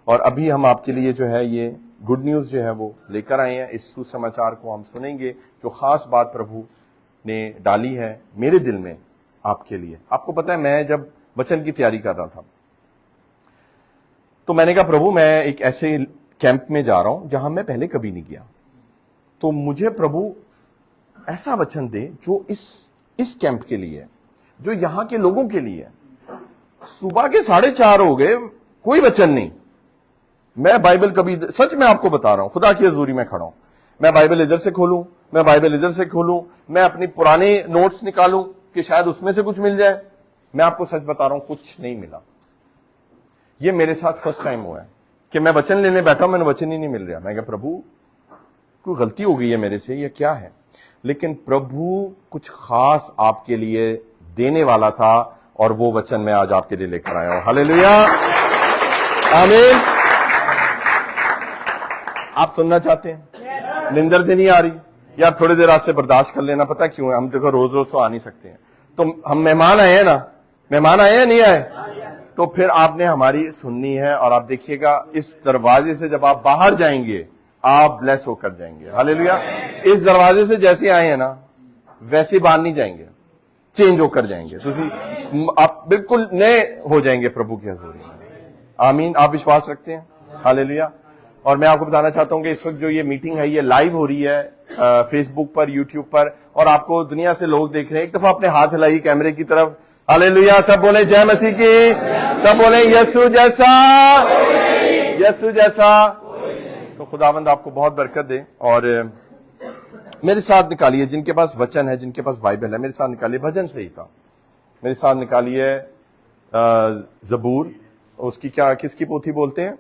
और अभी हम आपके लिए जो है ये गुड न्यूज जो है वो लेकर आए हैं। इस सुसमाचार को हम सुनेंगे, जो खास बात प्रभु ने डाली है मेरे दिल में आपके लिए। आपको पता है, मैं जब वचन की तैयारी कर रहा था तो मैंने कहा प्रभु मैं एक ऐसे कैंप में जा रहा हूं जहां मैं पहले कभी नहीं गया, तो मुझे प्रभु ऐसा वचन दे जो इस कैंप के लिए है, जो यहां के लोगों के लिए है। सुबह के 4:30 हो गए, कोई वचन नहीं। मैं बाइबल कभी, सच में आपको बता रहा हूं, खुदा की हजूरी में खड़ा हूं, मैं बाइबल इधर से खोलूं, मैं बाइबल इधर से खोलूं, मैं अपनी पुराने नोट्स निकालूं कि शायद उसमें से कुछ मिल जाए। मैं आपको सच बता रहा हूं, कुछ नहीं मिला। ये मेरे साथ फर्स्ट टाइम हुआ है कि मैं वचन लेने बैठा हूं, मैंने वचन ही नहीं मिल रहा। मैं कहा प्रभु कोई गलती हो गई है मेरे से, ये क्या है? लेकिन प्रभु कुछ खास आपके लिए देने वाला था और वो वचन मैं आज आपके लिए लेकर आया हूं। हालेलुया, आमीन। आप सुनना चाहते हैं? निंदर से नहीं आ रही यार, थोड़ी देर आज से बर्दाश्त कर लेना। पता क्यों है? हम देखो रोज रोज तो आ नहीं सकते हैं, तो हम मेहमान आए हैं ना, मेहमान आए हैं नहीं आए, तो फिर आपने हमारी सुननी है। और आप देखिएगा इस दरवाजे से जब आप बाहर जाएंगे आप ब्लेस होकर जाएंगे। हालेलुया। इस दरवाजे से जैसे आए हैं ना वैसे बाहर नहीं जाएंगे, चेंज होकर जाएंगे। तो आप बिल्कुल नए हो जाएंगे प्रभु की हजूरी में। आमीन। आप विश्वास रखते हैं? हालेलुया। और मैं आपको बताना चाहता हूं कि इस वक्त जो ये मीटिंग है ये लाइव हो रही है फेसबुक पर, यूट्यूब पर, और आपको दुनिया से लोग देख रहे हैं। एक दफा अपने हाथ हिलाइए कैमरे की तरफ। हालेलुया। सब बोले जय मसीह की, सब बोले यीशु जैसा, यीशु जैसा। तो खुदावंद आपको बहुत बरकत दे। और मेरे साथ निकालिए, जिनके पास वचन है, जिनके पास बाइबल है, मेरे साथ निकालिए भजन संहिता। मेरे साथ निकालिए जबूर, उसकी क्या, किसकी पोथी बोलते हैं?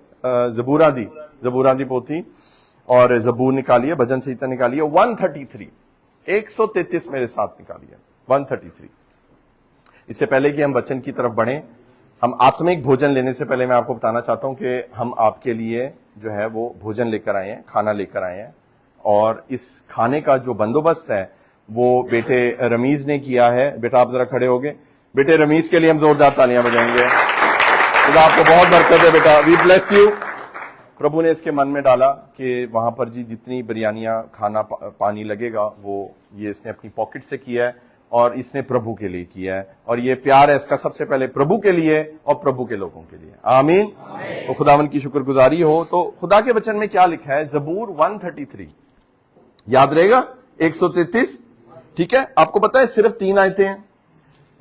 जबूरादी पोथी। और जबूर निकालिए, भजन संहिता निकालिए 133, 133 मेरे साथ निकालिए 133। इससे पहले कि हम वचन की तरफ बढ़ें, हम आत्मिक भोजन लेने से पहले मैं आपको बताना चाहता हूं कि हम आपके लिए जो है वो भोजन लेकर आए हैं, खाना लेकर आए हैं। और इस खाने का जो बंदोबस्त है वो बेटे रमीज ने किया है। बेटा आप जरा खड़े हो गए। बेटे रमीज के लिए हम जोरदार तालियां बजाएंगे। खुदा आपको बहुत बरकत है बेटा, वी ब्लेस यू। प्रभु ने इसके मन में डाला कि वहां पर जी जितनी बिरयानियां, खाना, पानी लगेगा वो ये इसने अपनी पॉकेट से किया है और इसने प्रभु के लिए किया है। और ये प्यार है इसका सबसे पहले प्रभु के लिए और प्रभु के लोगों के लिए। आमीन। तो खुदावन की शुक्रगुजारी हो। तो खुदा के वचन में क्या लिखा है? जबूर 133 याद रहेगा, 133, ठीक है। आपको पता है सिर्फ 3 आयतें हैं,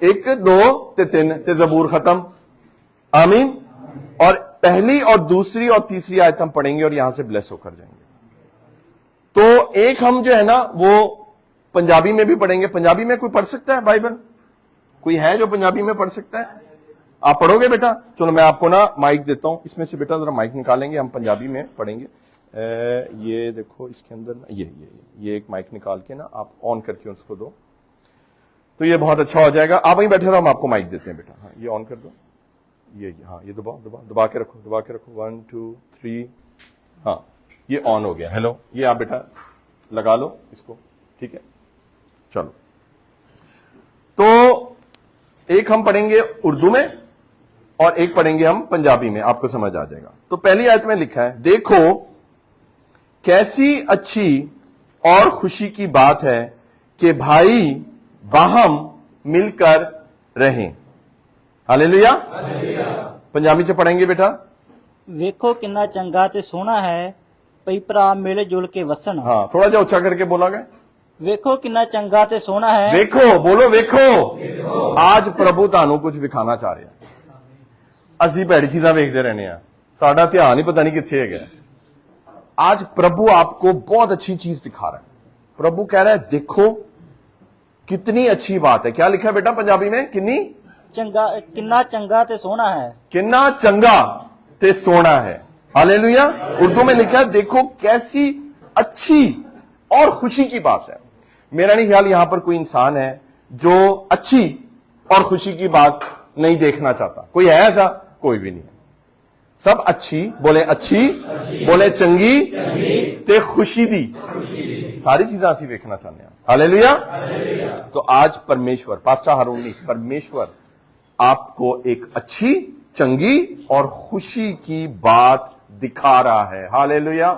1, 2, 3 ते जबूर खत्म। आमीन। और पहली और दूसरी और तीसरी आयत हम पढ़ेंगे और यहां से ब्लेस होकर जाएंगे। तो एक हम जो है ना वो पंजाबी में भी पढ़ेंगे। पंजाबी में कोई पढ़ सकता है बाइबल? कोई है जो पंजाबी में पढ़ सकता है? आप पढ़ोगे बेटा? चलो मैं आपको ना माइक देता हूं, इसमें से बेटा जरा माइक निकालेंगे, हम पंजाबी में पढ़ेंगे। ये देखो इसके अंदर ना ये एक माइक निकाल के ना आप ऑन करके उसको दो, तो ये बहुत अच्छा हो जाएगा। आप वहीं बैठे रहो, हम आपको माइक देते हैं बेटा। हाँ, ये ऑन कर दो। ये हाँ, ये दबा के रखो 1 2 3। हाँ, ये ऑन हो गया। हेलो, ये आप बेटा लगा लो इसको, ठीक है। चलो, तो एक हम पढ़ेंगे उर्दू में और एक पढ़ेंगे हम पंजाबी में, आपको समझ आ जाएगा। तो पहली आयत में लिखा है, देखो कैसी अच्छी और खुशी की बात है कि भाई बाहम मिलकर रहें। हालेलुया। पंजाबी से पढ़ेंगे बेटा। ਵੇਖੋ ਕਿੰਨਾ ਚੰਗਾ ਤੇ ਸੋਹਣਾ ਹੈ ਭਈ ਭਰਾ ਮਿਲ ਜੁਲ ਕੇ ਵਸਣ। हाँ, थोड़ा जा ऊंचा करके बोला गया। ਵੇਖੋ ਕਿੰਨਾ ਚੰਗਾ ਤੇ ਸੋਹਣਾ ਹੈ। ਵੇਖੋ, बोलो ਵੇਖੋ। आज प्रभु ਤੁਹਾਨੂੰ कुछ ਵਿਖਾਣਾ ਚਾਹ ਰਿਹਾ। ਅਸੀਂ ਭੈੜੀ ਚੀਜ਼ਾਂ ਵੇਖਦੇ रहने ਆ, ਸਾਡਾ ਧਿਆਨ ਹੀ पता नहीं किथे है। आज प्रभु आपको बहुत अच्छी चीज दिखा रहा है। प्रभु कह रहा है देखो कितनी अच्छी बात है। क्या लिखा है बेटा पंजाबी में? किन्नी ਚੰਗਾ ਕਿੰਨਾ ਚੰਗਾ ਤੇ ਸੋਹਣਾ ਹੈ। किन्ना चंगा ते सोना है। हालेलुया। उर्दू में लिखा है देखो कैसी अच्छी और खुशी की बात है। मेरा नहीं ख्याल यहां पर कोई इंसान है जो अच्छी और खुशी की बात नहीं देखना चाहता। कोई है ऐसा? कोई भी नहीं है। सब अच्छी, बोले अच्छी, बोले चंगी ते खुशी दी, सारी चीजें असं देखना चाहते हैं। हालेलुया। तो आज परमेश्वर, पास्टर हारून नहीं, परमेश्वर आपको एक अच्छी, चंगी और खुशी की बात दिखा रहा है। हालेलुया।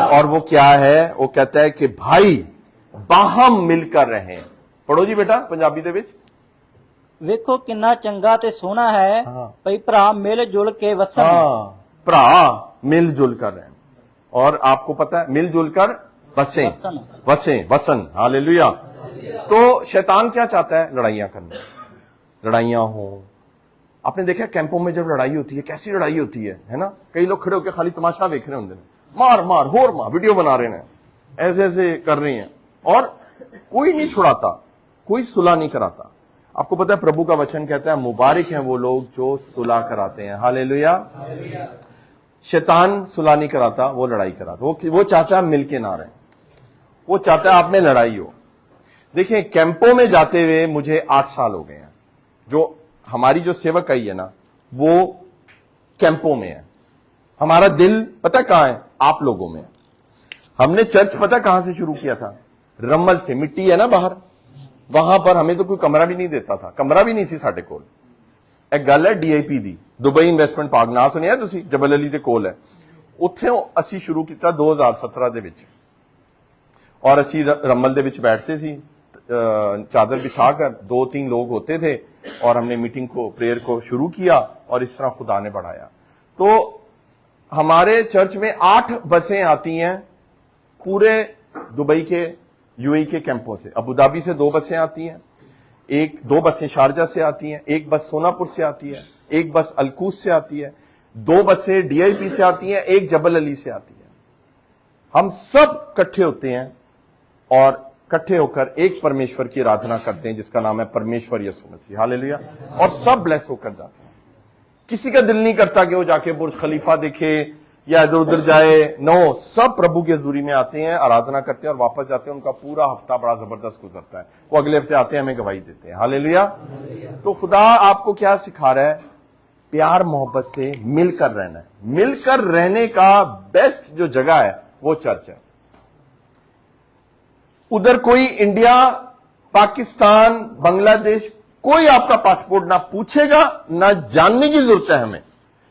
और वो क्या है? वो कहता है कि भाई बाहम मिलकर रहें। पढ़ो जी बेटा पंजाबी दे विच। ਵੇਖੋ ਕਿੰਨਾ ਚੰਗਾ ਤੇ ਸੋਹਣਾ ਹੈ ਹਾਂ। ਭਈ ਭਰਾ ਮਿਲ ਜੁਲ ਕੇ ਵਸਣ। हाँ, भरा मिलजुल कर रहें। और आपको पता है मिलजुल कर बसें, वसन। वसें, वसन। हालेलुया। तो शैतान क्या चाहता है? लड़ाइयां करना, लड़ाइयां हो। आपने देखा कैंपों में जब लड़ाई होती है, कैसी लड़ाई होती है ना? कई लोग खड़े होकर खाली तमाशा देख रहे होंगे, मार मार होर मार, वीडियो बना रहे हैं, ऐसे ऐसे कर रही हैं, और कोई नहीं छुड़ाता, कोई सुलह नहीं कराता। आपको पता है प्रभु का वचन कहता है मुबारक हैं वो लोग जो सुलह कराते हैं। हालेलुया। शैतान सुलह नहीं कराता, वो लड़ाई कराता। वो चाहता है मिलके ना रहे, वो चाहता है आप में लड़ाई हो। देखिए कैंपों में जाते हुए मुझे 8 साल हो गए हैं। जो हमारी जो सेवक आई है ना, वो कैंपों में है। हमारा दिल पता कहां है? आप लोगों में। हमने चर्च पता कहां से शुरू किया था? रम्मल से। मिट्टी है ना बाहर, वहां पर हमें तो कोई कमरा भी नहीं देता था, कमरा भी नहीं सी साडे कोल। एक गल है DIP दी, दुबई इन्वेस्टमेंट पार्क, ना सुनिया तुसी? जबल अली दे कोल है। उत्थे असी शुरू किया 2017 दे विच, और असी रम्मल दे विच बैठते सी, चादर बिछाकर 2-3 लोग होते थे, और हमने मीटिंग को, प्रेयर को शुरू किया, और इस तरह खुदा ने बढ़ाया। तो हमारे चर्च में 8 बसें आती हैं पूरे दुबई के, UAE के कैंपों से। अबू धाबी से 2 बसें आती हैं, 2 बसें शारजा से आती हैं, 1 बस सोनापुर से आती है, 1 बस अलकूस से आती है, 2 बसें DIP से आती हैं, 1 जबल अली से आती है। हम सब इकट्ठे होते हैं और इकट्ठे होकर एक परमेश्वर की आराधना करते हैं जिसका नाम है परमेश्वर यीशु मसीह। हालेलुया। और सब ब्लेस होकर जाते हैं। किसी का दिल नहीं करता कि वो जाके बुर्ज खलीफा देखे या इधर उधर जाए। नो, सब प्रभु की हजूरी में आते हैं, आराधना करते हैं और वापस जाते हैं। उनका पूरा हफ्ता बड़ा जबरदस्त गुजरता है। वो अगले हफ्ते आते हैं, हमें गवाही देते हैं। हालेलुया। तो खुदा आपको क्या सिखा रहा है? प्यार मोहब्बत से मिलकर रहना है। मिलकर रहने का बेस्ट जो जगह है वो चर्च है। उधर कोई इंडिया, पाकिस्तान, बांग्लादेश, कोई आपका पासपोर्ट ना पूछेगा, ना जानने की जरूरत है हमें।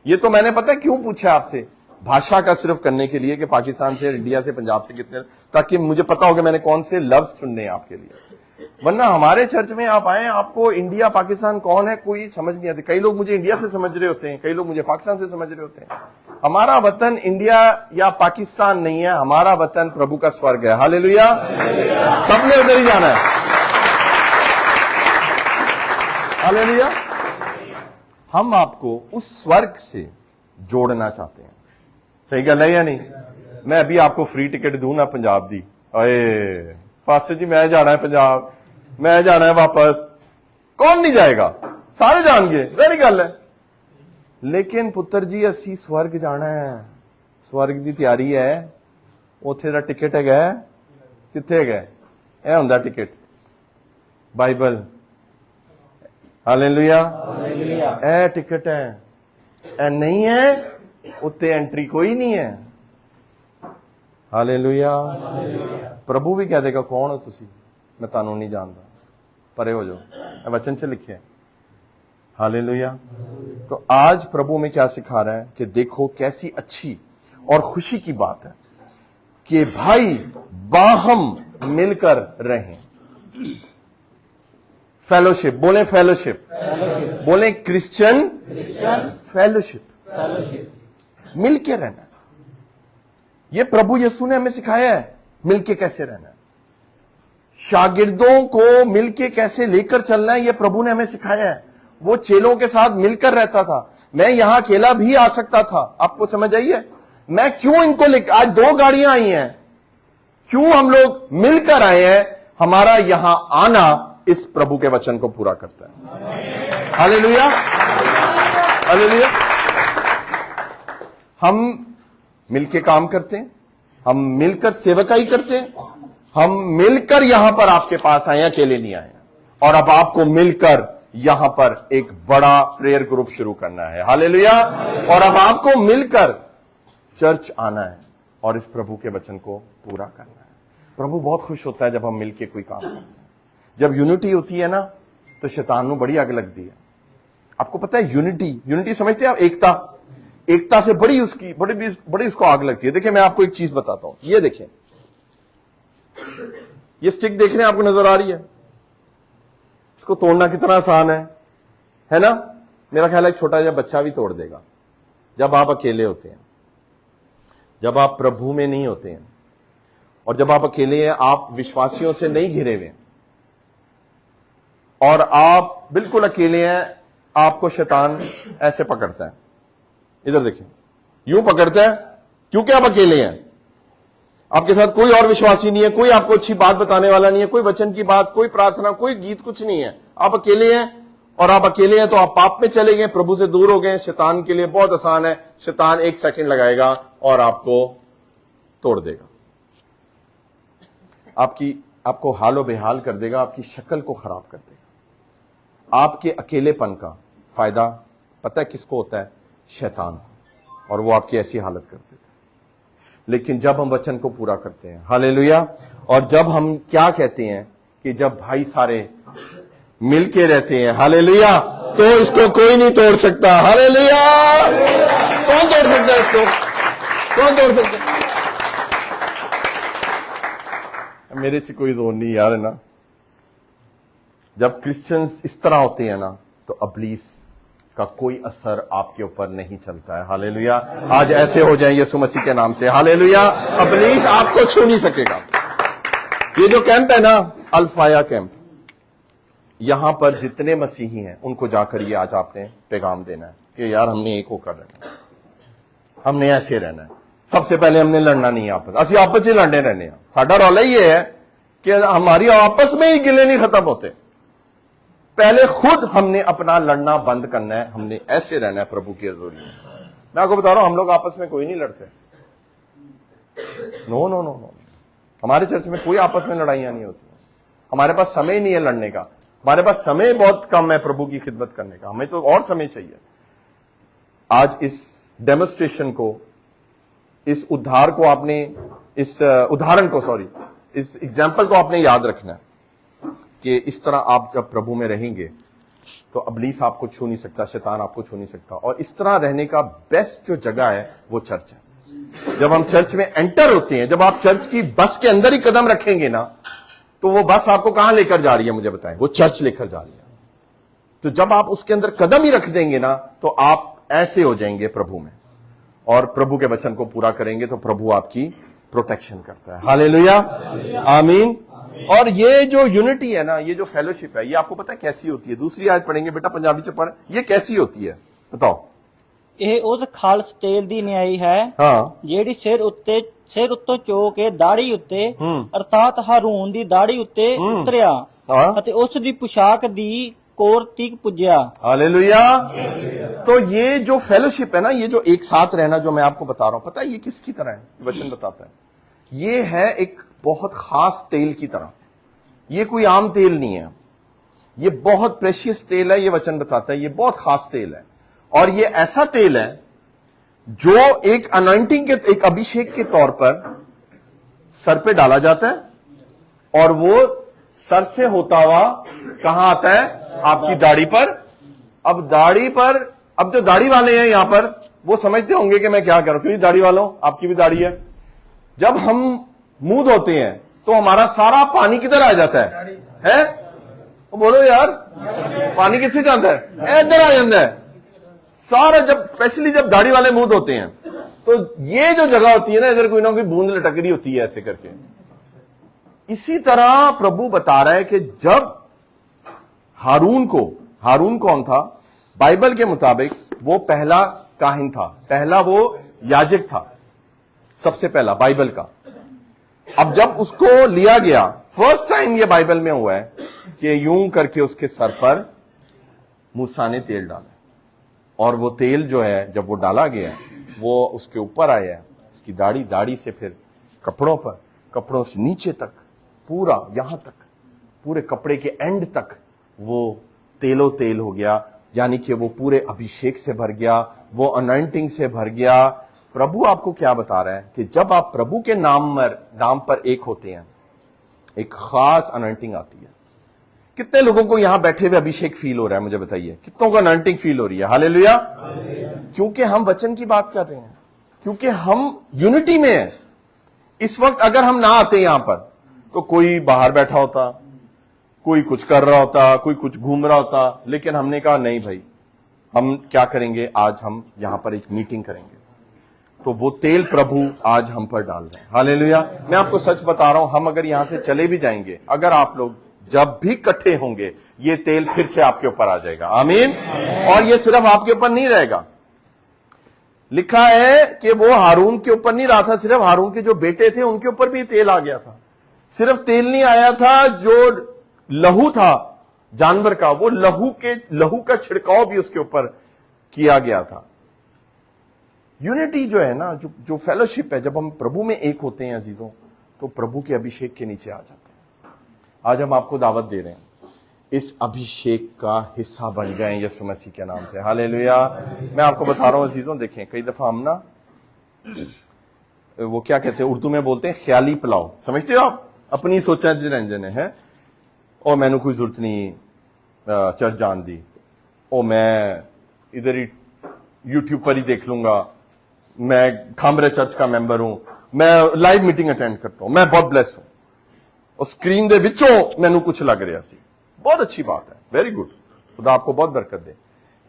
ये तो मैंने पता है क्यों पूछा आपसे, भाषा का सिर्फ करने के लिए कि पाकिस्तान से, इंडिया से, पंजाब से कितने, ताकि मुझे पता हो कि मैंने कौन से लफ्ज चुनने हैं आपके लिए। वरना हमारे चर्च में आप आए, आपको इंडिया पाकिस्तान कौन है कोई समझ नहीं आती। कई लोग मुझे इंडिया से समझ रहे होते हैं, कई लोग मुझे पाकिस्तान से समझ रहे होते हैं। हमारा वतन इंडिया या पाकिस्तान नहीं है, हमारा वतन प्रभु का स्वर्ग है। हालेलुया। सबने उधर ही जाना है। हालेलुया। हम आपको उस स्वर्ग से जोड़ना चाहते हैं। सही गल है या नहीं? मैं अभी आपको फ्री टिकट दूं ना पंजाब दी, अरे पास्टर जी मैं जाना है पंजाब, मैं जाना है वापस, कौन नहीं जाएगा? सारे जाएंगे, वही गल है। लेकिन पुत्र जी असी स्वर्ग जाना है, स्वर्ग की तैयारी है, उत्थे दा टिकट है, कित्थे है? यह हुंदा टिकट बाइबल। हालेलुया। ए टिकट है, ए नहीं है उत्ते एंट्री कोई नहीं है। हालेलुया। प्रभु भी कह देगा कौन हो तुसी, मैं तानू नहीं जानता, परे हो जाओ। वचन से लिखे। हालेलुया। तो आज प्रभु में क्या सिखा रहा है कि देखो कैसी अच्छी और खुशी की बात है कि भाई बाहम मिलकर रहें। फेलोशिप बोले, फेलोशिप बोले, क्रिश्चियन फेलोशिप, मिलके रहना। ये प्रभु यीशु ने हमें सिखाया है मिलके कैसे रहना है। शागिर्दों को मिलके कैसे लेकर चलना है, ये प्रभु ने हमें सिखाया है। वो चेलों के साथ मिलकर रहता था। मैं यहां अकेला भी आ सकता था, आपको समझ आई है? मैं क्यों इनको लेकर, आज 2 गाड़ियां आई हैं, क्यों हम लोग मिलकर आए हैं? हमारा यहां आना इस प्रभु के वचन को पूरा करता है। हालेलुया। हालेलुया। हम मिलके काम करते हैं, हम मिलकर सेवकाई करते हैं, हम मिलकर यहां पर आपके पास आए, अकेले नहीं आए। और अब आपको मिलकर यहां पर एक बड़ा प्रेयर ग्रुप शुरू करना है। हालेलुया। और अब आपको मिलकर चर्च आना है और इस प्रभु के वचन को पूरा करना है। प्रभु बहुत खुश होता है जब हम मिलके कोई काम करते हैं। जब यूनिटी होती है ना, तो शैतान को बड़ी आग लगती है। आपको पता है यूनिटी, यूनिटी समझते हैं आप? एकता। एकता से बड़ी उसको आग लगती है। देखिए मैं आपको एक चीज बताता हूं, ये देखिए, ये स्टिक देख रहे हैं, आपको नजर आ रही है? इसको तोड़ना कितना आसान है ना? मेरा ख्याल है एक छोटा सा बच्चा भी तोड़ देगा। जब आप अकेले होते हैं, जब आप प्रभु में नहीं होते हैं, और जब आप अकेले हैं, आप विश्वासियों से नहीं घिरे हुए हैं, और आप बिल्कुल अकेले हैं, आपको शैतान ऐसे पकड़ता है, इधर देखिए, यूं पकड़ता है, क्योंकि आप अकेले हैं, आपके साथ कोई और विश्वासी नहीं है, कोई आपको अच्छी बात बताने वाला नहीं है, कोई वचन की बात, कोई प्रार्थना, कोई गीत, कुछ नहीं है, आप अकेले हैं। और आप अकेले हैं तो आप पाप में चले गए, प्रभु से दूर हो गए। शैतान के लिए बहुत आसान है, शैतान 1 सेकंड लगाएगा और आपको तोड़ देगा, आपको हालो बेहाल कर देगा, आपकी शक्ल को खराब कर देगा। आपके अकेलेपन का फायदा पता है किसको होता है? शैतान, और वो आपकी ऐसी हालत कर देता है। लेकिन जब हम वचन को पूरा करते हैं, हालेलुया, और जब हम क्या कहते हैं कि जब भाई सारे मिलके रहते हैं, हालेलुया, तो इसको कोई नहीं तोड़ सकता। हालेलुया, कौन तोड़ सकता है इसको? कौन तोड़ सकता है? मेरे से कोई जोर नहीं यार, है ना? जब क्रिश्चियंस इस तरह होते हैं ना, तो इब्लीस का कोई असर आपके ऊपर नहीं चलता है। हालेलुया, आज ऐसे हो जाए यीशु मसीह के नाम से, हालेलुया, इब्लीस आपको छू नहीं सकेगा। ये जो कैंप है ना, अल्फाया कैंप, यहां पर जितने मसीही हैं उनको जाकर ये आज आपने पैगाम देना है कि यार हमने एक होकर रहना है, हमने ऐसे रहना है। सबसे पहले हमने लड़ना नहीं आपस, असि आपस में लड़ने रहने। साडा रौला ये है कि हमारी आपस में ही गिले नहीं खत्म होते। पहले खुद हमने अपना लड़ना बंद करना है, हमने ऐसे रहना है प्रभु की हजूरी में। मैं आपको बता रहा हूं, हम लोग आपस में कोई नहीं लड़ते। नो नो नो नो, हमारे चर्च में कोई आपस में लड़ाइयां नहीं होती। हमारे पास समय नहीं है लड़ने का, हमारे पास समय बहुत कम है प्रभु की खिदमत करने का, हमें तो और समय चाहिए। आज इस डेमोस्ट्रेशन को, इस उद्धार को आपने, इस उदाहरण को, सॉरी, इस एग्जाम्पल को आपने याद रखना है कि इस तरह आप जब प्रभु में रहेंगे तो इब्लीस आपको छू नहीं सकता, शैतान आपको छू नहीं सकता। और इस तरह रहने का बेस्ट जो जगह है वो चर्च है। जब हम चर्च में एंटर होते हैं, जब आप चर्च की बस के अंदर ही कदम रखेंगे ना, तो वो बस आपको कहां लेकर जा रही है मुझे बताएं? वो चर्च लेकर जा रही है। तो जब आप उसके अंदर कदम ही रख देंगे ना, तो आप ऐसे हो जाएंगे प्रभु में, और प्रभु के वचन को पूरा करेंगे तो प्रभु आपकी प्रोटेक्शन करता है। हालेलुया, आमीन। और ये जो यूनिटी है ना, ये जो फेलोशिप है, ये आपको पता है कैसी होती है? दूसरी आज पढ़ेंगे, बेटा पंजाबी से पढ़, ये कैसी होती है बताओ? ਇਹ ਉਸ ਖਾਲਸ ਤੇਲ ਦੀ ਨਿਆਈ ਹੈ ਹਾਂ, ਜਿਹੜੀ ਸਿਰ ਉੱਤੋਂ ਚੋ ਕੇ ਦਾੜੀ ਉੱਤੇ ਅਰਥਾਤ ਹਾਰੂਨ ਦੀ ਦਾੜੀ ਉੱਤੇ ਉਤਰਿਆ ਹਾਂ। ਅਤੇ ਉਸ ਦੀ ਪੁਸ਼ਾਕ ਦੀ कोर तक पुज्या। हालेलुया। तो ये जो फेलोशिप है ना, ये जो एक साथ रहना जो मैं आपको बता रहा हूं, पता है ये किसकी तरह है? वचन बताता है ये है एक बहुत खास तेल की तरह। ये कोई आम तेल नहीं है, ये बहुत प्रेशियस तेल है। ये वचन बताता है ये बहुत खास तेल है, और ये ऐसा तेल है जो एक अनॉइंटिंग के, एक अभिषेक के तौर पर सर पे डाला जाता है, और वो सर से होता हुआ कहां आता है? आपकी दाढ़ी पर। अब दाढ़ी पर, अब जो दाढ़ी वाले हैं यहां पर, वो समझते होंगे कि मैं क्या करूं, क्योंकि दाढ़ी वालों आपकी भी दाढ़ी है। जब हम मुंह धोते हैं तो हमारा सारा पानी किधर आ जाता है? तो बोलो यार, पानी किससे जाता है? इधर आ जाता है सारा। जब स्पेशली जब दाढ़ी वाले मुंह धोते हैं, तो ये जो जगह होती है ना, इधर कोई ना कोई बूंद लटक रही होती है ऐसे करके। इसी तरह प्रभु बता रहा है कि जब हारून कौन था? बाइबल के मुताबिक वो पहला काहिन था, पहला वो याजक था, सबसे पहला बाइबल का। अब जब उसको लिया गया, फर्स्ट टाइम ये बाइबल में हुआ है कि यूं करके उसके सर पर मूसा ने तेल डाला, और वो तेल जो है जब वो डाला गया वो उसके ऊपर आया, उसकी दाढ़ी से फिर कपड़ों पर, कपड़ों से नीचे तक, पूरा यहां तक, पूरे कपड़े के एंड तक वो तेलो तेल हो गया। यानी कि वो पूरे अभिषेक से भर गया, वो अनॉइंटिंग से भर गया। प्रभु आपको क्या बता रहा है कि जब आप प्रभु के नाम पर एक होते हैं, एक खास अनॉइंटिंग आती है। कितने लोगों को यहां बैठे हुए अभिषेक फील हो रहा है, मुझे बताइए, कितनों को अनॉइंटिंग फील हो रही है? हालेलुया। क्योंकि हम वचन की बात कर रहे हैं, क्योंकि हम यूनिटी में हैं। इस वक्त अगर हम ना आते यहां पर तो कोई बाहर बैठा होता, कोई कुछ कर रहा होता, कोई कुछ घूम रहा होता, लेकिन हमने कहा नहीं भाई, हम क्या करेंगे, आज हम यहां पर एक मीटिंग करेंगे। तो वो तेल प्रभु आज हम पर डाल रहे हैं। हालेलुया। मैं आपको सच बता रहा हूं, हम अगर यहां से चले भी जाएंगे, अगर आप लोग जब भी इकट्ठे होंगे, ये तेल फिर से आपके ऊपर आ जाएगा। आमीन। और ये सिर्फ आपके ऊपर नहीं रहेगा। लिखा है कि वो हारून के ऊपर नहीं रहा था, सिर्फ हारून के जो बेटे थे उनके ऊपर भी तेल आ गया था। सिर्फ तेल नहीं आया था, जो लहू था जानवर का, वो लहू का छिड़काव भी उसके ऊपर किया गया था। यूनिटी जो है ना, जो फेलोशिप है, जब हम प्रभु में एक होते हैं अजीजों, तो प्रभु के अभिषेक के नीचे आ जाते हैं। आज हम आपको दावत दे रहे हैं, इस अभिषेक का हिस्सा बन जाएं यीशु मसीह के नाम से। हालेलुया। मैं आपको बता रहा हूं अजीजों, देखें, कई दफा हम ना, वो क्या कहते हैं, उर्दू में बोलते हैं ख्याली पुलाव, समझते हो आप? अपनी सोचा रंजन है, और मैंने कोई जरूरत नहीं चर्च जान दी, और मैं इधर ही यूट्यूब पर ही देख लूंगा, मैं खामरे चर्च का मेंबर हूं, मैं लाइव मीटिंग अटेंड करता हूं, मैं बहुत ब्लेस हूं, और स्क्रीन दे विचों मैनू कुछ लग रहा सी। बहुत अच्छी बात है, वेरी गुड, खुदा आपको बहुत बरकत दे।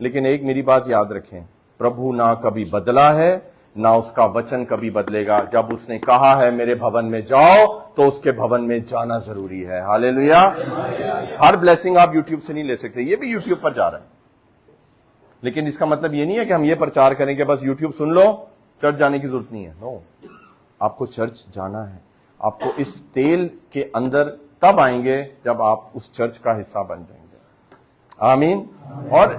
लेकिन एक मेरी बात याद रखें, प्रभु ना कभी बदला है, ना उसका वचन कभी बदलेगा। जब उसने कहा है मेरे भवन में जाओ, तो उसके भवन में जाना जरूरी है। हालेलुया। हर ब्लेसिंग आप यूट्यूब से नहीं ले सकते, ये भी यूट्यूब पर जा रहा है, लेकिन इसका मतलब ये नहीं है कि हम ये प्रचार करें कि बस यूट्यूब सुन लो, चर्च जाने की जरूरत नहीं है। नो, आपको चर्च जाना है। आपको इस तेल के अंदर तब आएंगे जब आप उस चर्च का हिस्सा बन जाएंगे। आमीन। और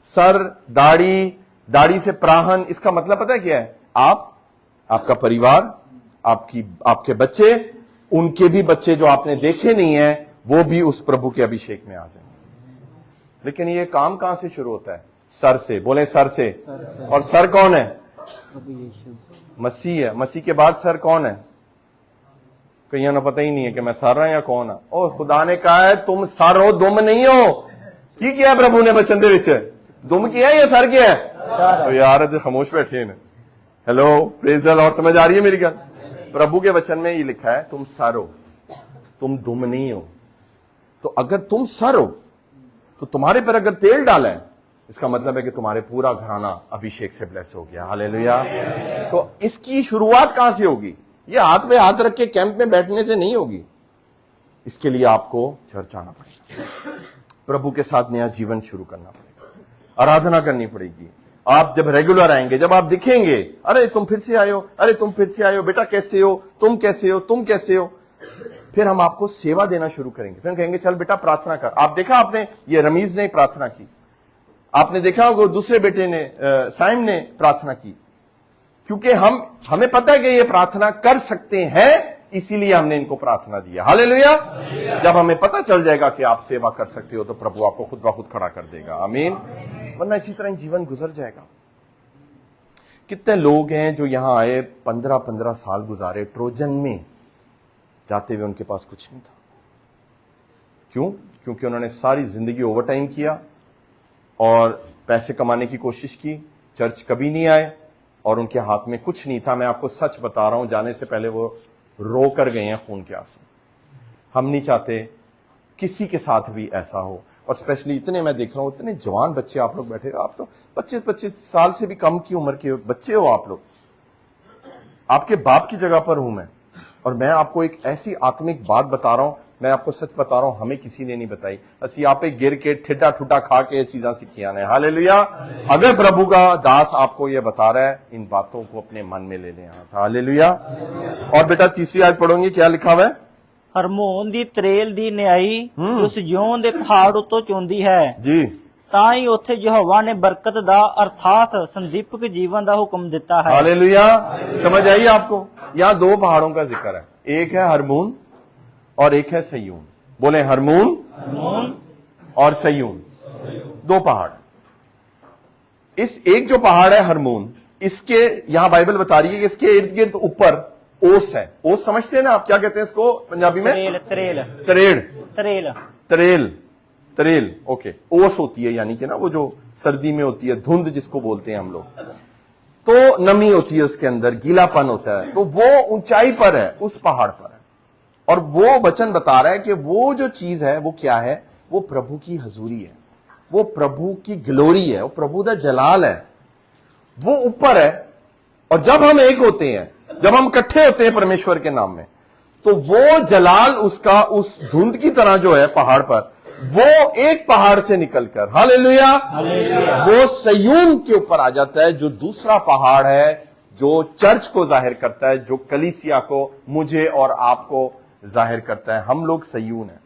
सर, दाढ़ी से प्राहन, इसका मतलब पता है क्या है? आपका परिवार, आपके बच्चे, उनके भी बच्चे जो आपने देखे नहीं है, वो भी उस प्रभु के अभिषेक में आ जाएंगे। लेकिन ये काम कहां से शुरू होता है? सर से। बोले सर से। और सर कौन है? मसीह है। मसीह के बाद सर कौन है? कईयों ने पता ही नहीं है कि मैं सर रहा या कौन है। और खुदा ने कहा है तुम सर हो, दुम नहीं हो। की किया प्रभु ने बचन दे विच? दुम किया या सर किया है? तो यार खामोश बैठे हैं। Hello, praise the Lord. समझ आ रही है मेरी गल? प्रभु के वचन में ये लिखा है तुम सर हो, तुम दुम नहीं हो। तो अगर तुम सर हो, तो तुम्हारे पर अगर तेल डाला है, इसका मतलब है कि तुम्हारे पूरा घराना अभिषेक से ब्लेस हो गया। हालेलुया। तो इसकी शुरुआत कहां से होगी? ये हाथ पे हाथ रख के कैंप में बैठने से नहीं होगी। इसके लिए आपको चर्च आना पड़ेगा, प्रभु के साथ नया जीवन शुरू करना पड़ेगा, आराधना करनी पड़ेगी। आप जब रेगुलर आएंगे, जब आप दिखेंगे, अरे तुम फिर से आए हो, अरे तुम फिर से आए हो, बेटा कैसे हो, तुम कैसे हो, तुम कैसे हो, फिर हम आपको सेवा देना शुरू करेंगे। फिर कहेंगे चल बेटा प्रार्थना कर। आप देखा आपने, ये रमीज ने प्रार्थना की, आपने देखा होगा दूसरे बेटे ने, साइम ने प्रार्थना की, क्योंकि हमें पता है कि ये प्रार्थना कर सकते हैं, इसीलिए हमने इनको प्रार्थना दिया। हालेलुया। जब हमें पता चल जाएगा कि आप सेवा कर सकते हो, तो प्रभु आपको खुद ब खुद खड़ा कर देगा। आमीन। वरना इसी तरह जीवन गुजर जाएगा। कितने लोग हैं जो यहां आए, 15-15 साल गुजारे ट्रोजन में, जाते हुए उनके पास कुछ नहीं था। क्यों? क्योंकि उन्होंने सारी जिंदगी ओवरटाइम किया और पैसे कमाने की कोशिश की, चर्च कभी नहीं आए और उनके हाथ में कुछ नहीं था। मैं आपको सच बता रहा हूं, जाने से पहले वो रो कर गए हैं खून के आंसू। हम नहीं चाहते किसी के साथ भी ऐसा हो। और स्पेशली इतने, मैं देख रहा हूं इतने जवान बच्चे आप लोग बैठे, आप तो 25-25 साल से भी कम की उम्र के बच्चे हो आप लोग। आपके बाप की जगह पर हूं मैं, और मैं आपको एक ऐसी आत्मिक बात बता रहा हूं, मैं आपको सच बता रहा हूं, हमें किसी ने नहीं बताई। असी आप गिर के ठेडा ठुटा खा के ये चीजा सीखिया ने। हालेलुया। अगर प्रभु का दास आपको ये बता रहा है, इन बातों को अपने मन में ले लें। हालेलुया। और बेटा तीसरी आयत पढ़ोगे, क्या लिखा हुआ है? ਹਰਮੋਨ ਦੀ ਤਰੇਲ ਦੀ ਨਿਆਈ ਉਸ ਜਿਉਂ ਦੇ ਪਹਾੜ ਉੱਤੋਂ ਚੋਂਦੀ ਹੈ जी। ਤਾਂ ਹੀ ਉੱਥੇ ਯਹੋਵਾ ਨੇ ਬਰਕਤ ਦਾ ਅਰਥਾਤ ਸੰਦੀਪਕ ਜੀਵਨ ਦਾ ਹੁਕਮ ਦਿੱਤਾ ਹੈ। हालेलुया। समझ आई आपको? यहाँ 2 पहाड़ों का जिक्र है, एक है हरमोन और एक है सयून। बोले हरमोन और सयून, 2 पहाड़। इस एक जो पहाड़ है हरमोन, इसके यहां बाइबल बता रही है कि इसके इर्द गिर्द ऊपर ओस है। ओस समझते हैं ना आप? क्या कहते हैं इसको पंजाबी में? ਤ੍ਰੇਲ तरेड़। ਤ੍ਰੇਲ तरेल ओके, ओस होती है, यानी कि ना वो जो सर्दी में होती है, धुंध जिसको बोलते हैं हम लोग, तो नमी होती है उसके अंदर, गीलापन होता है, तो वो ऊंचाई पर है, उस पहाड़ पर है। और वो वचन बता रहा है कि वो जो चीज है वो क्या है, वो प्रभु की हजूरी है, वो प्रभु की ग्लोरी है, वो प्रभु का जलाल है, वो ऊपर है। और जब हम एक होते हैं, जब हम इकट्ठे होते हैं परमेश्वर के नाम में, तो वो जलाल उसका उस धुंध की तरह जो है पहाड़ पर, वो एक पहाड़ से निकलकर, हालेलुया, वो सयून के ऊपर आ जाता है, जो दूसरा पहाड़ है, जो चर्च को जाहिर करता है, जो कलीसिया को, मुझे और आपको जाहिर करता है। हम लोग सयून है।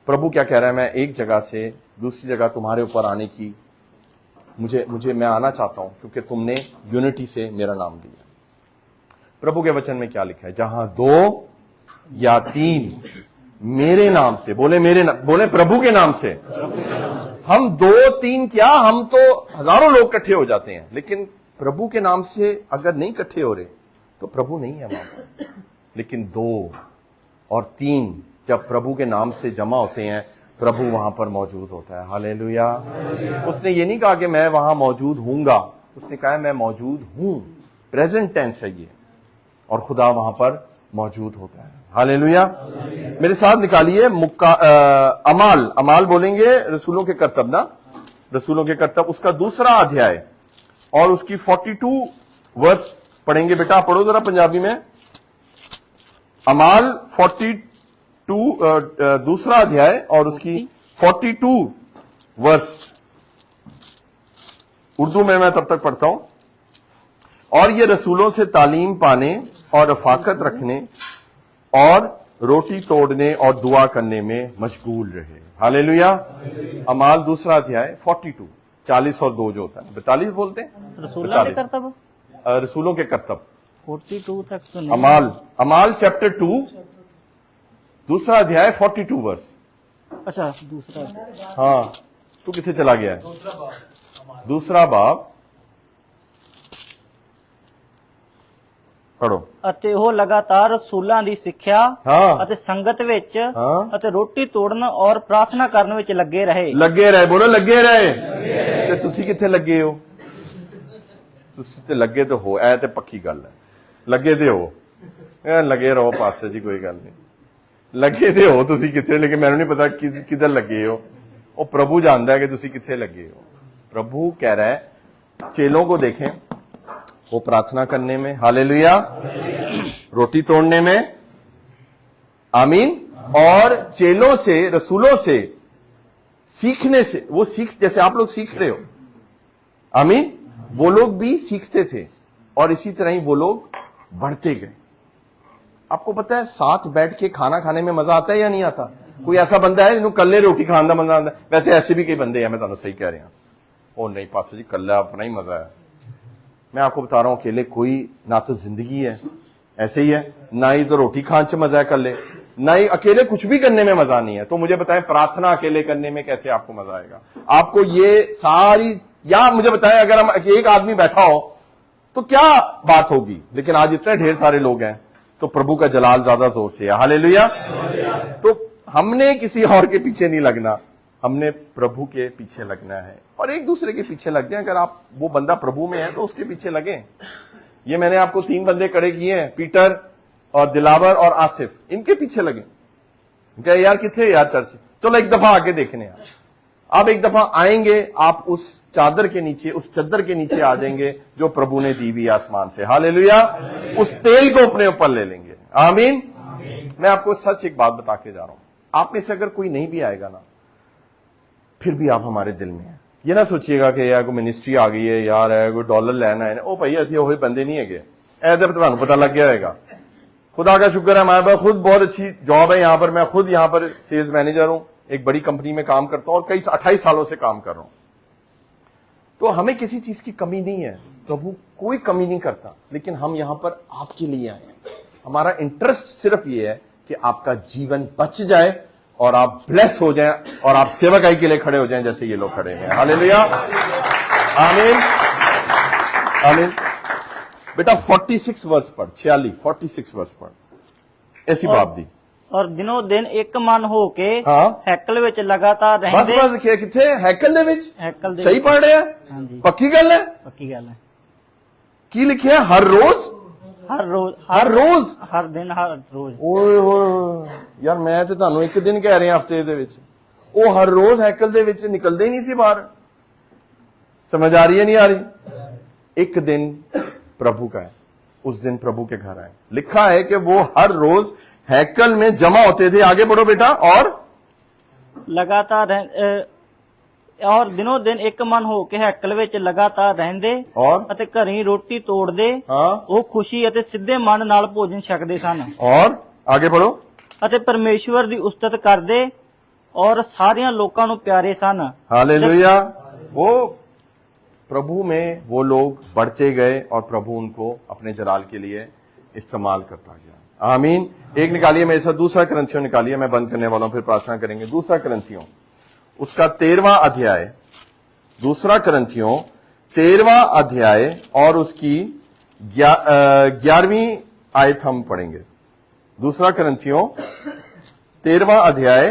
प्रभु क्या कह रहा है, मैं एक जगह से दूसरी जगह तुम्हारे ऊपर आने की, मुझे मैं आना चाहता हूं, क्योंकि तुमने यूनिटी से मेरा नाम दिया। प्रभु के वचन में क्या लिखा है, जहां 2 या 3 मेरे नाम से, बोले प्रभु के नाम से, हम 2-3 क्या, हम तो हजारों लोग इकट्ठे हो जाते हैं, लेकिन प्रभु के नाम से अगर नहीं इकट्ठे हो रहे तो प्रभु नहीं है वहां पर। लेकिन 2 और 3 जब प्रभु के नाम से जमा होते हैं, प्रभु वहां पर मौजूद होता है। हालेलुया। उसने ये नहीं कहा कि मैं वहां मौजूद हूंगा, उसने कहा मैं मौजूद हूं, प्रेजेंट टेंस है ये, और खुदा वहां पर मौजूद होता है। हालेलुया। मेरे साथ निकालिए अमाल बोलेंगे, रसूलों के कर्तव्य ना, रसूलों के कर्तव्य, उसका 2रा अध्याय और उसकी 42 वर्ष पढ़ेंगे। बेटा पढ़ो जरा पंजाबी में। अमाल 42 2रा अध्याय और उसकी 42 वर्ष। उर्दू में मैं तब तक पढ़ता हूं। और ये रसूलों से तालीम पाने और रफाकत रखने और रोटी तोड़ने और दुआ करने में मशगूल रहे। हालेलुया। अमाल 2रा अध्याय 42, 40 और 2 जो होता है, 42 बोलते हैं, रसूलों के कर्तव्य, रसूलों के कर्तव्य 42 तक तो नहीं। अमाल चैप्टर 2 2रा अध्याय 42 वर्ष। अच्छा, दूसरा। हाँ, तू किथे चला गया है? 2रा बाब ਪੜੋ। ਅਤੇ ਉਹ ਲਗਾਤਾਰ ਰਸੂਲਾਂ ਦੀ ਸਿੱਖਿਆ ਹਾਂ ਅਤੇ ਸੰਗਤ ਵਿੱਚ ਹਾਂ ਅਤੇ ਰੋਟੀ ਤੋੜਨ ਔਰ ਪ੍ਰਾਰਥਨਾ ਕਰਨ ਵਿੱਚ ਲੱਗੇ ਰਹੇ। ਬੋਲੋ ਲੱਗੇ ਰਹੇ। ਤੇ ਤੁਸੀਂ ਕਿੱਥੇ ਲੱਗੇ ਹੋ? ਤੁਸੀਂ ਤੇ ਲੱਗੇ ਤੇ ਹੋ, ਐ ਤੇ ਪੱਕੀ ਗੱਲ ਹੈ, ਲੱਗੇ ਤੇ ਹੋ, ਐ ਲੱਗੇ ਰਹੋ ਪਾਸੇ ਜੀ, ਕੋਈ ਗੱਲ ਨਹੀਂ, ਲੱਗੇ ਤੇ ਹੋ ਤੁਸੀਂ ਕਿੱਥੇ, ਲੇਕਿਨ ਮੈਨੂੰ ਨਹੀਂ ਪਤਾ ਕਿੱਧਰ ਲੱਗੇ ਹੋ। ਉਹ ਪ੍ਰਭੂ ਜਾਣਦਾ ਹੈ ਕਿ ਤੁਸੀਂ किथे लगे हो। प्रभु कह रहा है चेलों को देखें, वो प्रार्थना करने में, हालेलुया, रोटी तोड़ने में, आमीन, और चेलों से, रसूलों से सीखने से, वो जैसे आप लोग सीख रहे हो, आमीन, वो लोग भी सीखते थे और इसी तरह ही वो लोग बढ़ते गए। आपको पता है साथ बैठ के खाना खाने में मजा आता है या नहीं आता? कोई ऐसा बंदा है जिन्होंने कल्ले रोटी खाने का मजा आता है? वैसे ऐसे भी कई बंदे हैं, मैं तुहानू सही कह रहा हूं, ओ नहीं पास जी, कल्ला अपना ही मजा है। मैं आपको बता रहा हूं, अकेले कोई ना तो जिंदगी है, ऐसे ही है, ना ही तो रोटी खाने च मजा है कल्ले, ना ही अकेले कुछ भी करने में मजा नहीं है। तो मुझे बताएं, प्रार्थना अकेले करने में कैसे आपको मजा आएगा? आपको ये सारी, या मुझे बताएं, अगर हम एक आदमी बैठा हो तो क्या बात होगी, लेकिन आज इतने ढेर सारे लोग हैं तो प्रभु का जलाल ज्यादा जोर से है। हालेलुया। तो हमने किसी और के पीछे नहीं लगना, हमने प्रभु के पीछे लगना है और एक दूसरे के पीछे लग जाए। अगर आप, वो बंदा प्रभु में है तो उसके पीछे लगे। ये मैंने आपको 3 बंदे खड़े किए हैं, पीटर और दिलावर और आसिफ, इनके पीछे लगे। क्या यार किथे यार चर्च, चलो एक दफा आके देखने यार। आप एक दफा आएंगे, आप उस चादर के नीचे, उस चद्दर के नीचे आ जाएंगे जो प्रभु ने दी हुई आसमान से। हालेलुया। उस तेल को अपने ऊपर ले लेंगे। आमीन। मैं आपको सच एक बात बता के जा रहा हूं, आप में से अगर कोई नहीं भी आएगा ना, फिर भी आप हमारे दिल में हैं। ये ना सोचिएगा कि यार कोई मिनिस्ट्री आ गई है यार, है कोई डॉलर लेना है, ओ भाई असि वही बंदे नहीं है, ऐसे तो पता लग गया होगा। खुदा का शुक्र है, हमारे पास खुद बहुत अच्छी जॉब है यहाँ पर। मैं खुद यहाँ पर सेल्स मैनेजर हूं, एक बड़ी कंपनी में काम करता हूं और कई 28 सालों से काम कर रहा हूं। तो हमें किसी चीज की कमी नहीं है, प्रभु कोई कमी नहीं करता, लेकिन हम यहां पर आपके लिए आए हैं। हमारा इंटरेस्ट सिर्फ ये है कि आपका जीवन बच जाए और आप ब्लेस हो जाएं और आप सेवकाई के लिए खड़े हो जाएं जैसे ये लोग खड़े हैं। हालेलुया। आमीन, आमीन। बेटा 46 वर्ष पढ़, 46 वर्ष पढ़, ऐसी बात दी। ਔਰ ਦਿਨੋ ਦਿਨ ਇੱਕ ਮਨ ਹੋ ਕੇ ਹਾਂ। ਹੈਕਲ ਵਿੱਚ ਲਗਾਤਾਰ बस ਰਹਿੰਦੇ बस किथे हैकल दे विच ਹੈਕਲ ਦੇ सही पढ़ रहे हैं ਹਾਂਜੀ पक्की गल है ਪੱਕੀ ਗੱਲ ਹੈ की लिखे है हर रोज ਹਰ ਰੋਜ਼ हर रोज ਹਰ ਦਿਨ ਹਰ ਰੋਜ਼ ਓਏ ਹੋਏ ਯਾਰ ਮੈਂ ਤੇ ਤੁਹਾਨੂੰ ਇੱਕ ਦਿਨ ਕਹਿ ਰਿਹਾ ਹਫਤੇ ਦੇ ਵਿੱਚ ਉਹ ਹਰ ਰੋਜ਼ ਹੈਕਲ ਦੇ ਵਿੱਚ ਨਿਕਲਦੇ ਹੀ ਨਹੀਂ ਸੀ ਬਾਹਰ समझ आ रही है नहीं आ रही एक दिन प्रभु का है उस दिन प्रभु के घर आए लिखा है कि वो हर रोज हैकल में जमा होते थे आगे बढ़ो बेटा और ਲਗਾਤਾਰ ਔਰ ਦਿਨੋ ਦਿਨ ਇੱਕ ਮਨ ਹੋ ਕੇ ਹੈਕਲ ਵਿੱਚ ਲਗਾਤਾਰ ਰਹਿੰਦੇ और ਅਤੇ ਘਰੀ ਰੋਟੀ ਤੋੜਦੇ हाँ ਉਹ ਖੁਸ਼ੀ ਅਤੇ ਸਿੱਧੇ ਮਨ ਨਾਲ ਭੋਜਨ ਛਕਦੇ ਸਨ और आगे बढ़ो ਅਤੇ ਪਰਮੇਸ਼ਵਰ ਦੀ ਉਸਤਤ ਕਰਦੇ ਔਰ ਸਾਰਿਆਂ ਲੋਕਾਂ ਨੂੰ ਪਿਆਰੇ ਸਨ हालेलुया वो प्रभु में वो लोग बढ़ते गए और प्रभु उनको अपने जलाल के लिए इस्तेमाल करता गया आमीन एक निकालिए मेरे साथ दूसरा ग्रंथियों निकालिए मैं बंद करने वाला हूं फिर प्रार्थना करेंगे दूसरा ग्रंथियों उसका 13वां अध्याय दूसरा ग्रंथियों 13वां अध्याय और उसकी 11वीं आयत हम पढ़ेंगे दूसरा ग्रंथियों 13वां अध्याय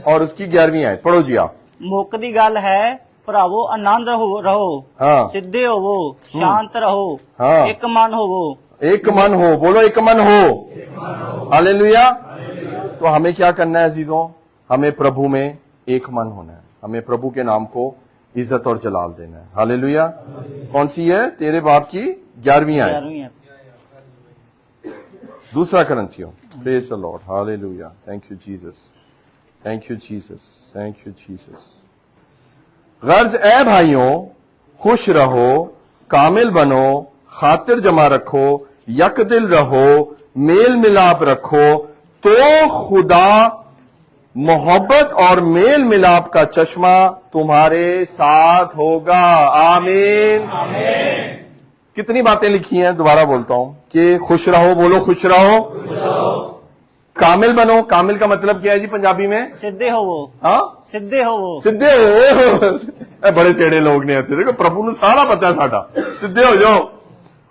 और उसकी 11वीं आयत पढ़ो जी आप ਮੁੱਖ ਦੀ ਗੱਲ ਹੈ ਭਰਾਵੋ ਆਨੰਦ ਰਹੋ हाँ ਸਿੱਧੇ ਹੋਵੋ ਸ਼ਾਂਤ ਰਹੋ हाँ। ਇੱਕ ਮਨ ਹੋਵੋ एक मन हो बोलो एक मन हो हालेलुया तो हमें क्या करना है अजीजों हमें प्रभु में एक मन होना है हमें प्रभु के नाम को इज्जत और जलाल देना है हालेलुया कौन सी है तेरे बाप की 11वीं आयत 11ਵੀਂ ਹੈ। दूसरा ग्रंथियों praise the Lord hallelujah thank you Jesus thank you Jesus thank you Jesus गर्ज ए भाइयों खुश रहो कामिल बनो खातिर जमा रखो यक दिल रहो मेल मिलाप रखो तो खुदा मोहब्बत और मेल मिलाप का चश्मा तुम्हारे साथ होगा आमीन कितनी बातें लिखी हैं दोबारा बोलता हूं कि खुश रहो बोलो खुश रहो कामिल बनो कामिल का मतलब क्या है जी पंजाबी में ਸਿੱਧੇ ਹੋਵੋ हाँ ਸਿੱਧੇ ਹੋਵੋ सीधे हो ए, बड़े टेढ़े लोग नहीं आते देखो प्रभु ने सारा पता है साडा सीधे हो जाओ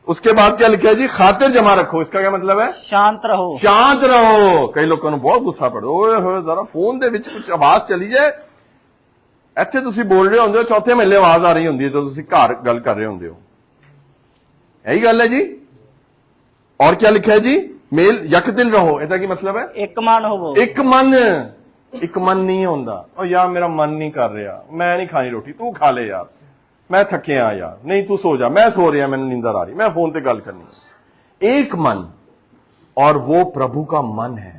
उसके बाद क्या लिखा है जी खातिर जमा रखो इसका क्या मतलब है ਸ਼ਾਂਤ ਰਹੋ शांत रहो कई लोगों ਨੂੰ ਬਹੁਤ ਗੁੱਸਾ ਪੜੋ ਓਏ ਹੋਏ ਜ਼ਰਾ ਫੋਨ ਦੇ ਵਿੱਚ ਕੁਝ ਆਵਾਜ਼ ਚਲੀ ਜਾਏ ਇੱਥੇ ਤੁਸੀਂ ਬੋਲ ਰਹੇ ਹੁੰਦੇ ਹੋ ਚੌਥੇ ਮਹੱਲੇ ਆਵਾਜ਼ ਆ ਰਹੀ ਹੁੰਦੀ ਹੈ ਜਦੋਂ ਤੁਸੀਂ ਘਰ ਗੱਲ ਕਰ ਰਹੇ ਹੁੰਦੇ ਹੋ यही ਗੱਲ है जी और क्या लिखा है जी मेल यक दिल रहो ਇਹਦਾ ਕੀ मतलब है ਇੱਕ ਮਨ ਹੋਵੋ ਇੱਕ ਮਨ ਨਹੀਂ ਹੁੰਦਾ ਉਹ ਯਾਰ ਮੇਰਾ ਮਨ ਨਹੀਂ ਕਰ ਰਿਹਾ ਮੈਂ ਨਹੀਂ ਖਾਣੀ ਰੋਟੀ ਤੂੰ ਖਾ ਲੈ ਯਾਰ मैं थकिया यार नहीं तू सो जा मैं सो रहा मैंने नींदर आ रही मैं फोन पे गल करनी एक मन और वो प्रभु का मन है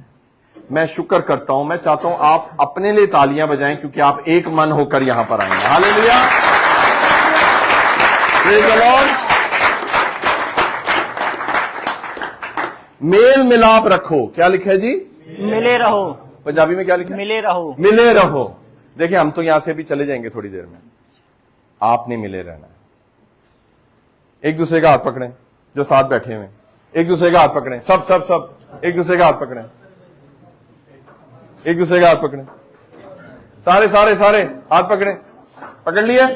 मैं शुक्र करता हूं मैं चाहता हूं आप अपने लिए तालियां बजाएं क्योंकि आप एक मन होकर यहां पर आएंगे हालेलुया प्रेज द लॉर्ड मेल मिलाप रखो क्या लिखा है जी ਮਿਲੇ ਰਹੋ पंजाबी में क्या लिखा है ਮਿਲੇ ਰਹੋ मिले रहो देखिए हम तो यहां से भी चले जाएंगे थोड़ी देर में आपने मिले रहना है एक दूसरे का हाथ पकड़ें जो साथ बैठे हुए एक दूसरे का हाथ पकड़ें सब सब सब एक दूसरे का हाथ पकड़ें एक दूसरे का हाथ पकड़ें सारे सारे सारे हाथ पकड़ें पकड़ लिए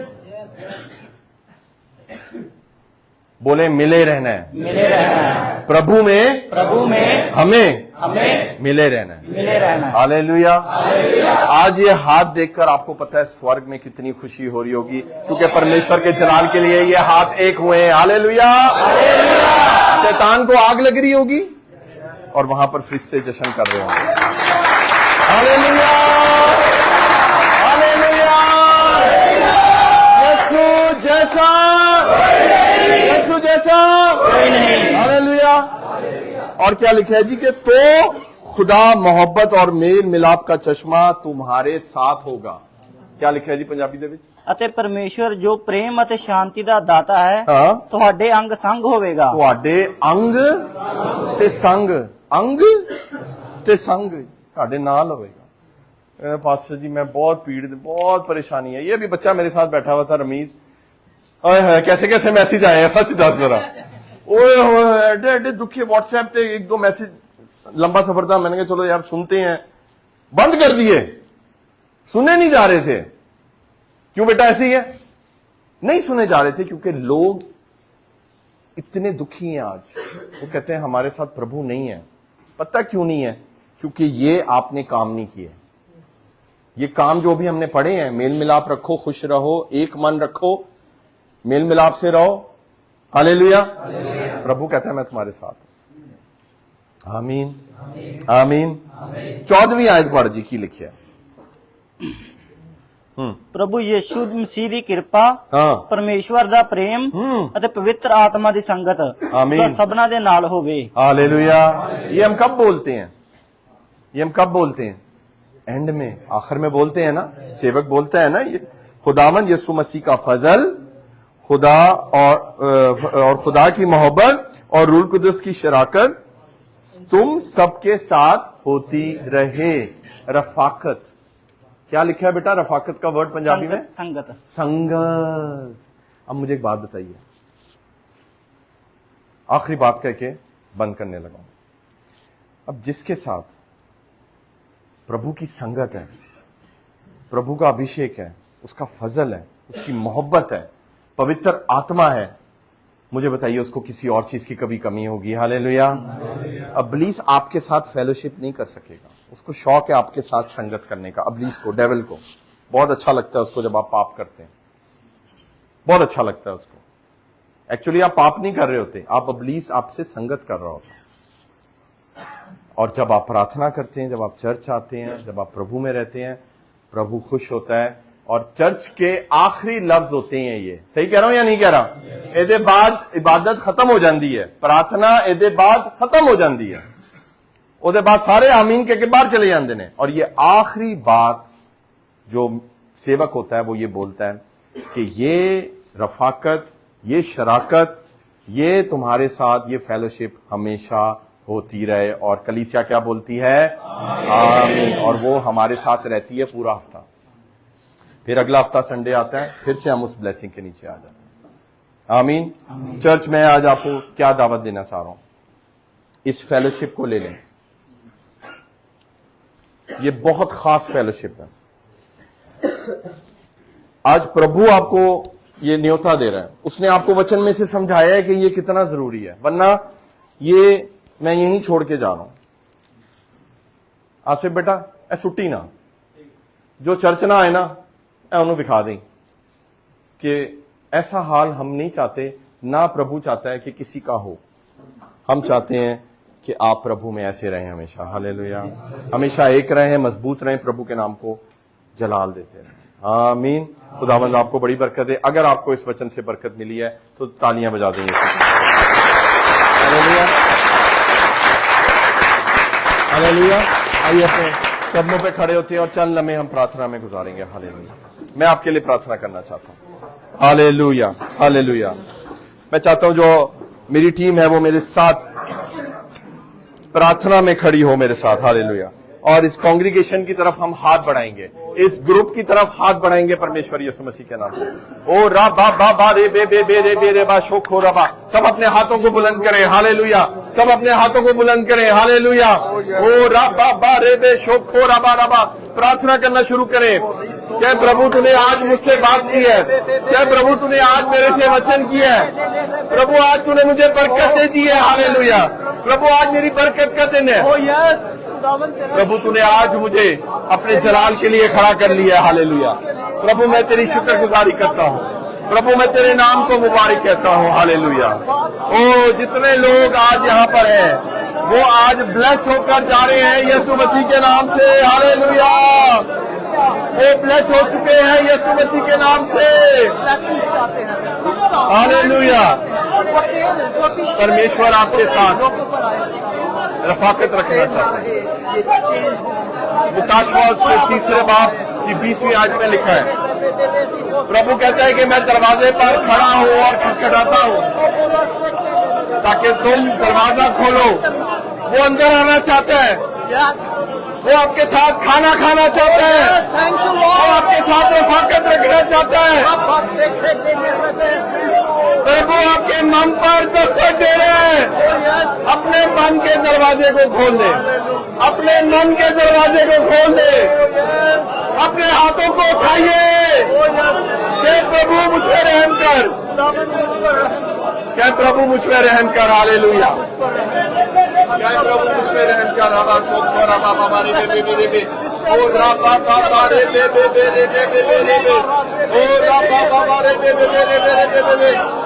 बोले मिले रहना है ਮਿਲੇ ਰਹਿਣਾ ਹੈ प्रभु में ਪ੍ਰਭੂ में हमें हमें मिले रहना है मिले रहना है हालेलुया आज ये हाथ देखकर आपको पता है स्वर्ग में कितनी खुशी हो रही होगी क्योंकि परमेश्वर के जलाल के लिए ये हाथ एक हुए हैं हालेलुया शैतान को आग लग रही होगी और वहां पर फरिश्ते जश्न कर रहे होंगे हालेलुया हालेलुया यीशु जैसा यीशु जैसा कोई नहीं हालेलुया और क्या लिखा है जी कि तो खुदा मोहब्बत और मेल मिलाप का चश्मा तुम्हारे साथ होगा क्या लिखा है जी पंजाबी दे विच ਅਤੇ ਪਰਮੇਸ਼ਵਰ ਜੋ ਪ੍ਰੇਮ ਅਤੇ ਸ਼ਾਂਤੀ ਦਾ ਦਾਤਾ ਹੈ ਹਾਂ ਤੁਹਾਡੇ ਅੰਗ ਸੰਗ ਹੋਵੇਗਾ ਤੁਹਾਡੇ ਅੰਗ ਤੇ ਸੰਗ ਅੰਗ ਤੇ ਸੰਗ ਤੁਹਾਡੇ नाल होवेगा पास्टर जी मैं बहुत पीड़ित बहुत परेशानी है ये भी बच्चा मेरे साथ बैठा हुआ था रमीज ओए है कैसे कैसे मैसेज आए हैं सच दस जरा ओए होए एडे एडे दुखी व्हाट्सएप पे एक दो मैसेज लंबा सफर था मैंने कहा चलो यार सुनते हैं बंद कर दिए सुने नहीं जा रहे थे क्यों बेटा ऐसे ही है नहीं सुने जा रहे थे क्योंकि लोग इतने दुखी हैं आज वो कहते हैं हमारे साथ प्रभु नहीं है पता क्यों नहीं है क्योंकि ये आपने काम नहीं किए। ये काम जो भी हमने पढ़े हैं, मेल मिलाप रखो, खुश रहो, एक मन रखो, मेल मिलाप से रहो। हालेलुया। प्रभु कहता है मैं तुम्हारे साथ हूं। आमीन आमीन। 14वीं आयत पढ़ जी, की लिखिए। ਪ੍ਰਭੂ ਯੀਸ਼ੂ ਮਸੀਹ ਦੀ ਕਿਰਪਾ, हाँ ਪਰਮੇਸ਼ਵਰ ਦਾ ਪ੍ਰੇਮ ਅਤੇ ਪਵਿੱਤਰ ਆਤਮਾ ਦੀ ਸੰਗਤ आमीन। ਸਭਨਾਂ ਦੇ ਨਾਲ ਹੋਵੇ। हालेलुया। ये हम कब बोलते हैं? ये हम कब बोलते हैं? एंड में, आखिर में बोलते हैं ना, सेवक बोलता है ना, ये खुदावंद यीशु मसीह का फजल, खुदा और खुदा की मोहब्बत और रूल कुदस की शराकत तुम सबके साथ होती रहे। रफाकत, क्या लिखा है बेटा रफाकत का वर्ड पंजाबी में? ਸੰਗਤ। संगत। अब मुझे एक बात बताइए, आखिरी बात कह के बंद करने लगा। अब जिसके साथ प्रभु की संगत है, प्रभु का अभिषेक है, उसका फजल है, उसकी मोहब्बत है, पवित्र आत्मा है, मुझे बताइए उसको किसी और चीज की कभी कमी होगी? हालेलुया। अबलीस आपके साथ फेलोशिप नहीं कर सकेगा। उसको शौक है आपके साथ संगत करने का। अबलीस को, डेविल को बहुत अच्छा लगता है उसको जब आप पाप करते हैं, बहुत अच्छा लगता है उसको। एक्चुअली आप पाप नहीं कर रहे होते, आप अबलीस आपसे संगत कर रहा होता। और जब आप प्रार्थना करते हैं, जब आप चर्च आते हैं, जब आप प्रभु में रहते हैं, प्रभु खुश होता है। और चर्च के आखिरी लफ्ज होते हैं ये, सही कह रहा हूं या नहीं कह रहा? एदे बाद इबादत खत्म हो जाती है, प्रार्थना एदे बाद खत्म हो जाती है, ओदे बाद सारे आमीन के बाहर चले जाते हैं। और ये आखिरी बात जो सेवक होता है वो ये बोलता है कि ये रफाकत, ये शराकत, ये तुम्हारे साथ, ये फेलोशिप हमेशा होती रहे। और कलीसिया क्या बोलती है? आमीन। और वो हमारे साथ रहती है पूरा हफ्ता। फिर अगला हफ्ता संडे आता है, फिर से हम उस ब्लेसिंग के नीचे आ जाते हैं। आमीन। चर्च में आज आपको क्या दावत देना चाह रहा हूं, इस फेलोशिप को ले लें। ये बहुत खास फेलोशिप है। आज प्रभु आपको ये न्योता दे रहा है। उसने आपको वचन में से समझाया है कि ये कितना जरूरी है, वरना ये मैं यहीं छोड़ के जा रहा हूं। आसिफ बेटा ए सुट्टी ना, जो चर्च ना आए ना उन्होंने दिखा दें कि ऐसा हाल हम नहीं चाहते, ना प्रभु चाहता है कि किसी का हो। हम चाहते हैं कि आप प्रभु में ऐसे रहें हमेशा। हालेलुया। हमेशा एक रहें, मजबूत रहें, प्रभु के नाम को जलाल देते रहें। आमीन। खुदावंद आपको बड़ी बरकत दे। अगर आपको इस वचन से बरकत मिली है तो तालियां बजा देंगे। Hallelujah hallelujah. आइए अपने कदमों पे खड़े होते हैं और चंद लम्हे हम प्रार्थना में गुजारेंगे। हालेलुया। मैं आपके लिए प्रार्थना करना चाहता हूं। Hallelujah hallelujah. मैं चाहता हूं जो मेरी टीम है वो मेरे साथ प्रार्थना में खड़ी हो, मेरे साथ। हालेलुया। और इस कांग्रीगेशन की तरफ हम हाथ बढ़ाएंगे, इस ग्रुप की तरफ हाथ बढ़ाएंगे परमेश्वर यीशु मसीह के नाम से। ओ रा बा बा बा रे बे बे बे रे बे रे बा शोखो रबा। सब अपने हाथों को बुलंद करें। हालेलुया। सब अपने हाथों को बुलंद करें। हालेलुया। ओ रा बा बा रे बे शोखो रबा रबा। प्रार्थना करना शुरू करें। क्या प्रभु तूने आज मुझसे बात की है? क्या प्रभु तूने आज मेरे से वचन किया है? प्रभु आज तूने मुझे बरकत दे दी है। हालेलुया। प्रभु आज मेरी बरकत का दिन है। प्रभु तूने आज मुझे अपने जलाल के लिए खड़ा कर लिया है। हालेलुया। प्रभु मैं तेरी शुक्रगुजारी करता हूँ। प्रभु मैं तेरे नाम को मुबारक कहता हूँ। हालेलुया। ओ जितने लोग आज यहाँ पर हैं वो आज ब्लेस होकर जा रहे हैं यीशु मसीह के नाम से। हालेलुया। वो ब्लेस हो चुके हैं यीशु मसीह के नाम से। हालेलुया। परमेश्वर आपके साथ रफाकत रखना चाहता है। विकासवास के 3 बाब की 20वीं आयत में लिखा है, प्रभु कहता है कि मैं दरवाजे पर खड़ा हूं और खटखटाता हूं ताकि तुम दरवाजा खोलो। वो अंदर आना चाहता है, वो आपके साथ खाना खाना चाहता है, वो आपके साथ रफाकत रखना चाहता है। प्रभु आपके मन पर दस्तक दे रहे हैं। अपने मन के दरवाजे को खोल दे, अपने मन के दरवाजे को खोल दे, अपने हाथों को उठाइए कि प्रभु मुझ पर रहम कर, क्या प्रभु मुझ पर रहम कर। हालेलुया। क्या प्रभु मुझ पे रहम कर रहा सो रहा बाबा रे बे बे बे ओ राबा बाबा रे बे बे बे रे बे बे बे रे बे ओ राबा बाबा रे बे बे बे रे बे बे बे